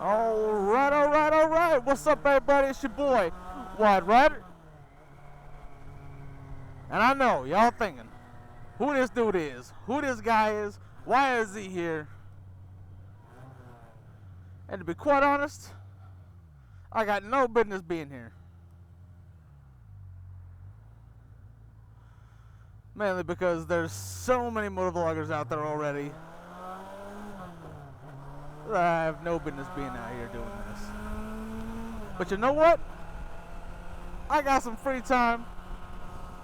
Alright. What's up, everybody? It's your boy, Wide Rider. And I know, y'all thinking, who this dude is, who this guy is, why is he here? And to be quite honest, I got no business being here. Mainly because there's so many motovloggers out there already that I have no business being out here doing this. But you know what? I got some free time.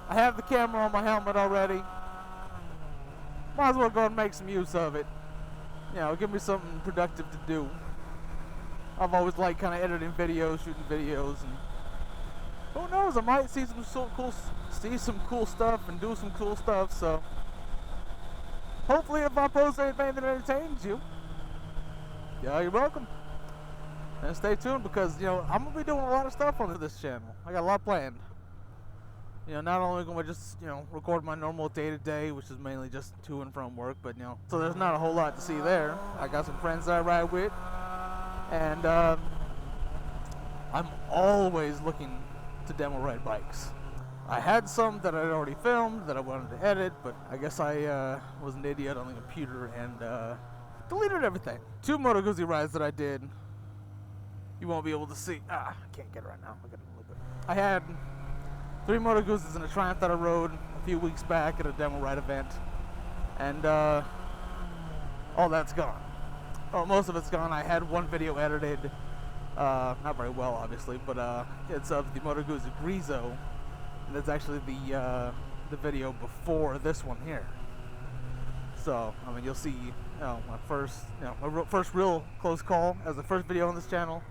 I have the camera on my helmet already. Might as well go and make some use of it. You know, give me something productive to do. I've always liked kind of editing videos, shooting videos, and who knows, I might see some cool stuff and do some cool stuff. So hopefully, if I post anything that entertains you, yeah, you're welcome. And stay tuned because I'm gonna be doing a lot of stuff on this channel. I got a lot planned. Not only gonna just record my normal day-to-day, which is mainly just to and from work, but so there's not a whole lot to see there. I got some friends that I ride with, and I'm always looking to demo ride bikes. I had some that I'd already filmed that I wanted to edit, but I guess I was an idiot on the computer and deleted everything. 2 Moto Guzzi rides that I did, you won't be able to see. I can't get it right now. I'll get it a little bit. I had 3 Moto Guzzis and a Triumph that I rode a few weeks back at a demo ride event, and all that's gone. Oh, most of it's gone. I had one video edited, not very well, obviously, but it's of the Moto Guzzi Grezzo, and it's actually the video before this one here. So, I mean, you'll see, my first real close call as the first video on this channel.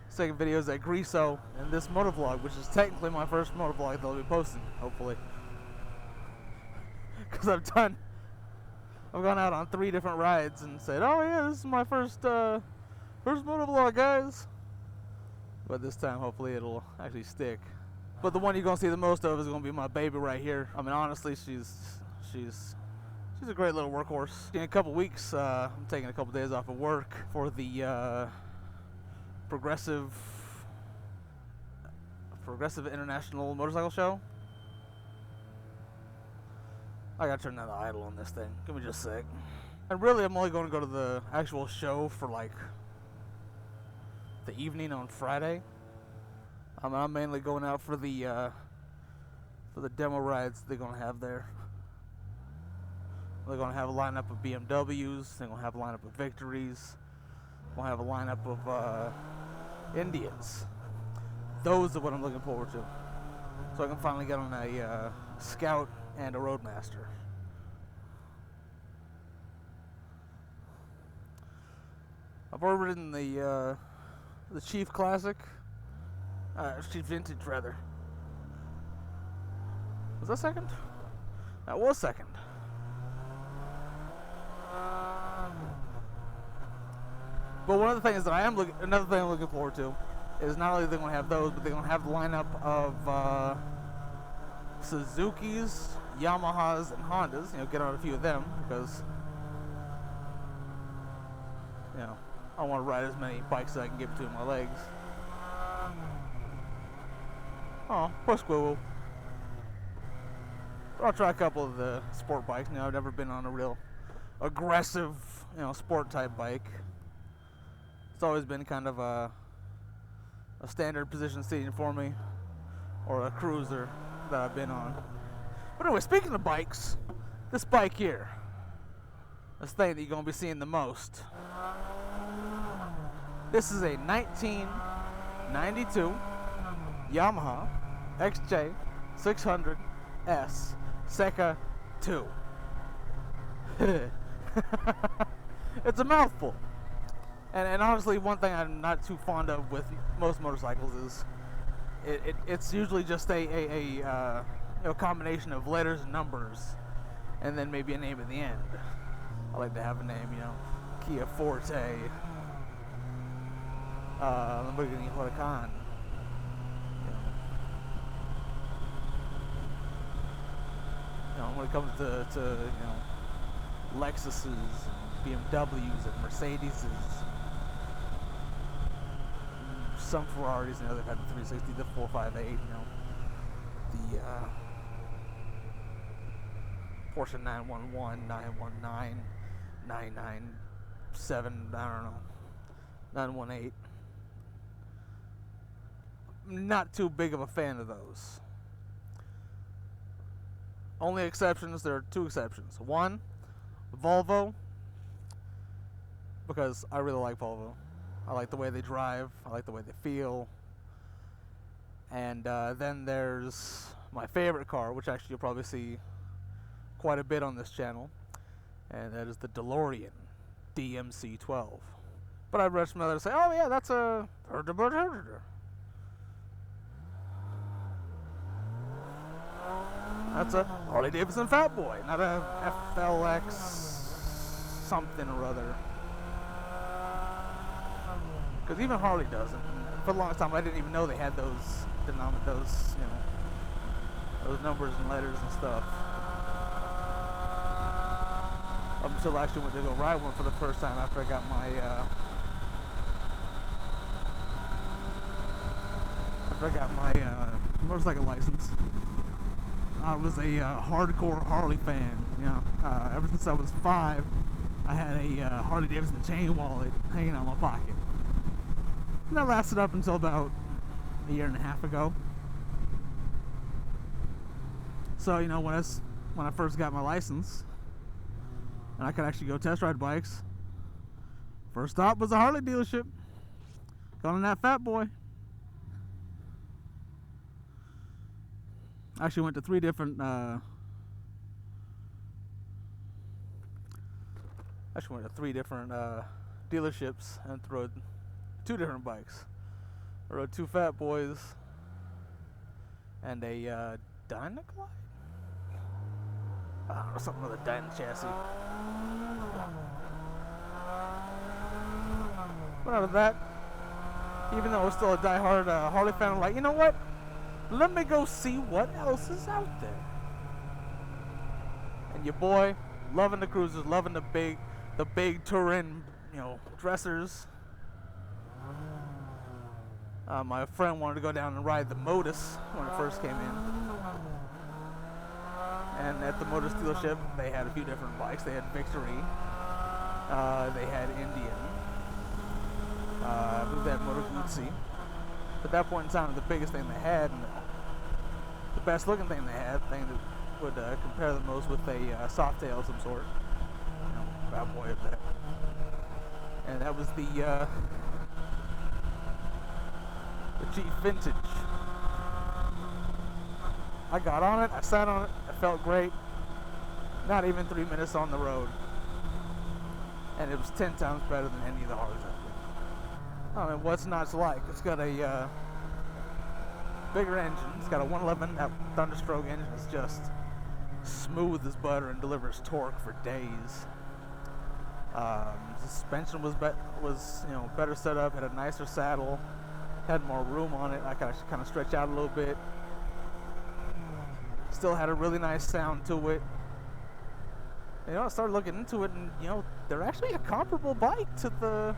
Second video is at Grezzo, and this motovlog, which is technically my first motovlog that I'll be posting, hopefully. Because I've gone out on 3 different rides and said, oh yeah, this is my first motovlog, guys. But this time, hopefully, it'll actually stick. But the one you're gonna see the most of is gonna be my baby right here. I mean, honestly, she's a great little workhorse. In a couple weeks, I'm taking a couple days off of work for the Progressive International Motorcycle Show. I gotta turn down the idle on this thing. Give me just a sec. And really, I'm only going to go to the actual show for like the evening on Friday. I'm mainly going out for the demo rides they're gonna have there. They're gonna have a lineup of BMWs. They're gonna have a lineup of Victories. We'll have a lineup of Indians. Those are what I'm looking forward to. So I can finally get on a Scout and a Roadmaster. I've already ridden the Chief Classic. Chief Vintage, rather. Was that second? That was second. But one of the things that another thing I'm looking forward to is not only they're going to have those, but they're going to have the lineup of Suzuki's, Yamahas, and Hondas. Get on a few of them because I want to ride as many bikes as I can get between my legs. Oh, poor squirrel. I'll try a couple of the sport bikes. I've never been on a real aggressive, sport type bike. It's always been kind of a standard position seating for me, or a cruiser that I've been on. But anyway, speaking of bikes, this bike here, this thing that you're going to be seeing the most. This is a 1992 Yamaha XJ 600S Seca 2. It's a mouthful. And honestly, one thing I'm not too fond of with most motorcycles is it's usually just a combination of letters and numbers, and then maybe a name at the end. I like to have a name, Kia Forte, Lamborghini Huracan. When it comes to Lexuses, BMWs, and Mercedeses, some Ferraris, they've had the 360, the 458, the Porsche 911, 919, 997, I don't know, 918. Not too big of a fan of those. Only exceptions, there are two exceptions. One, Volvo, because I really like Volvo. I like the way they drive, I like the way they feel. And then there's my favorite car, which actually you'll probably see quite a bit on this channel, and that is the DeLorean DMC-12. But I've read some others say, oh yeah, that's a Harley Davidson Fat Boy, not a FLX something or other. Because even Harley doesn't. For the longest time, I didn't even know they had those numbers and letters and stuff. Up until I actually went to go ride one for the first time after I got my motorcycle license. I was a hardcore Harley fan. Ever since I was 5, I had a Harley Davidson chain wallet hanging out of my pocket. And that lasted up until about a year and a half ago. So, when I first got my license, and I could actually go test ride bikes, first stop was a Harley dealership. Got on that Fat Boy. I actually went to 3 different dealerships and rode 2 different bikes. I rode 2 Fat Boys and a Dynaglide? I don't know, something with a Dyna chassis. But out of that, even though I was still a diehard Harley fan, I'm like, you know what? Let me go see what else is out there. And your boy, loving the cruisers, loving the big Turin, dressers. My friend wanted to go down and ride the Motus when it first came in. And at the Motus dealership, they had a few different bikes. They had Victory. They had Indian. I believe they had Moto Guzzi. At that point in time, the biggest thing they had, and the best looking thing they had, the thing that would compare the most with a Softail of some sort. Bad boy of that. And that was the Chief Vintage. I got on it, I sat on it, I felt great. Not even 3 minutes on the road. And it was 10 times better than any of the Harleys out there. I mean, what's not to like? It's got a bigger engine. It's got a 111. That Thunderstroke engine is just smooth as butter and delivers torque for days. Suspension was better set up. Had a nicer saddle. Had more room on it. I could actually kind of stretch out a little bit. Still had a really nice sound to it. I started looking into it, and they're actually a comparable bike to the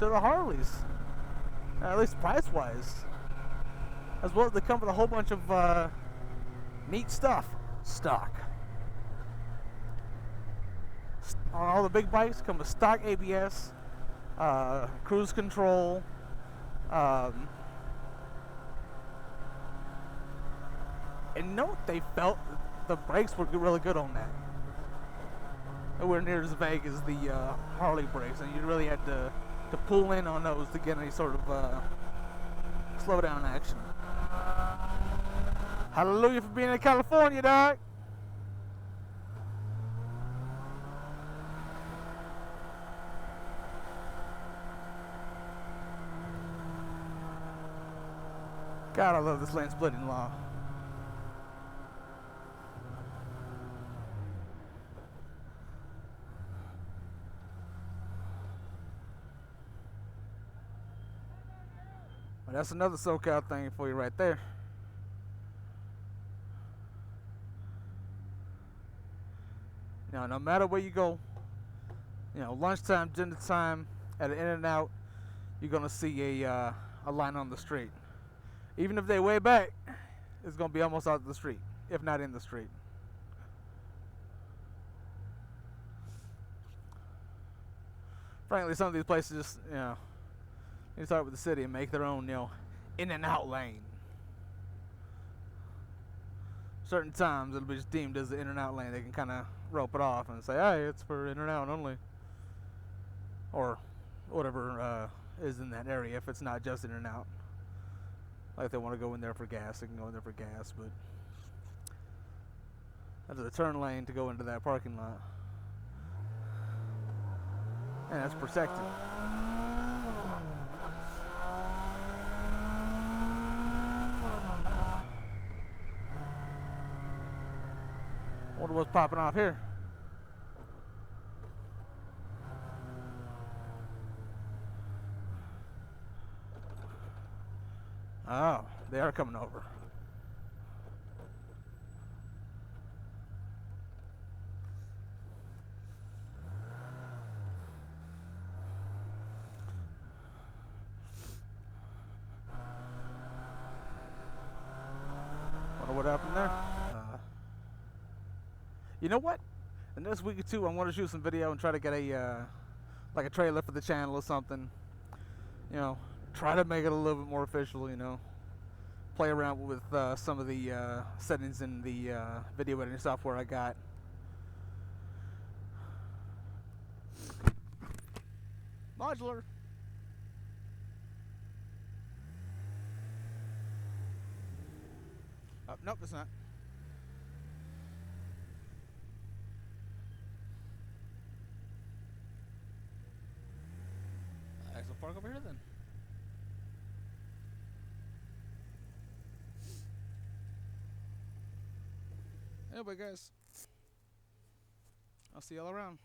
Harleys, at least price-wise. As well as they come with a whole bunch of neat stuff. Stock. On all the big bikes, come with stock ABS, cruise control, and they felt the brakes were really good on that. Nowhere near as vague as the Harley brakes, and you really had to pull in on those to get any sort of slow down action. Hallelujah for being in California, dog. God, I love this lane splitting law. Well, that's another SoCal thing for you right there. No matter where you go, lunchtime, dinner time, at an In-N-Out, you're gonna see a a line on the street. Even if they way back, it's gonna be almost out of the street, if not in the street. Frankly, some of these places just, you start with the city and make their own, in and out lane. Certain times it'll be just deemed as the in and out lane. They can kind of rope it off and say, hey, it's for in and out only. Or whatever is in that area if it's not just in and out. Like if they want to go in there for gas, they can go in there for gas, but that's the turn lane to go into that parking lot. And that's protected. Wonder what's popping off here. Oh, they are coming over. Wonder what happened there. You know what? In this week or two, I'm going to shoot some video and try to get a like a trailer for the channel or something. Try to make it a little bit more official. Play around with some of the settings in the video editing software I got. Modular. Oh, nope, it's not. I guess I'll park over here then. Anyway, guys, I'll see y'all around.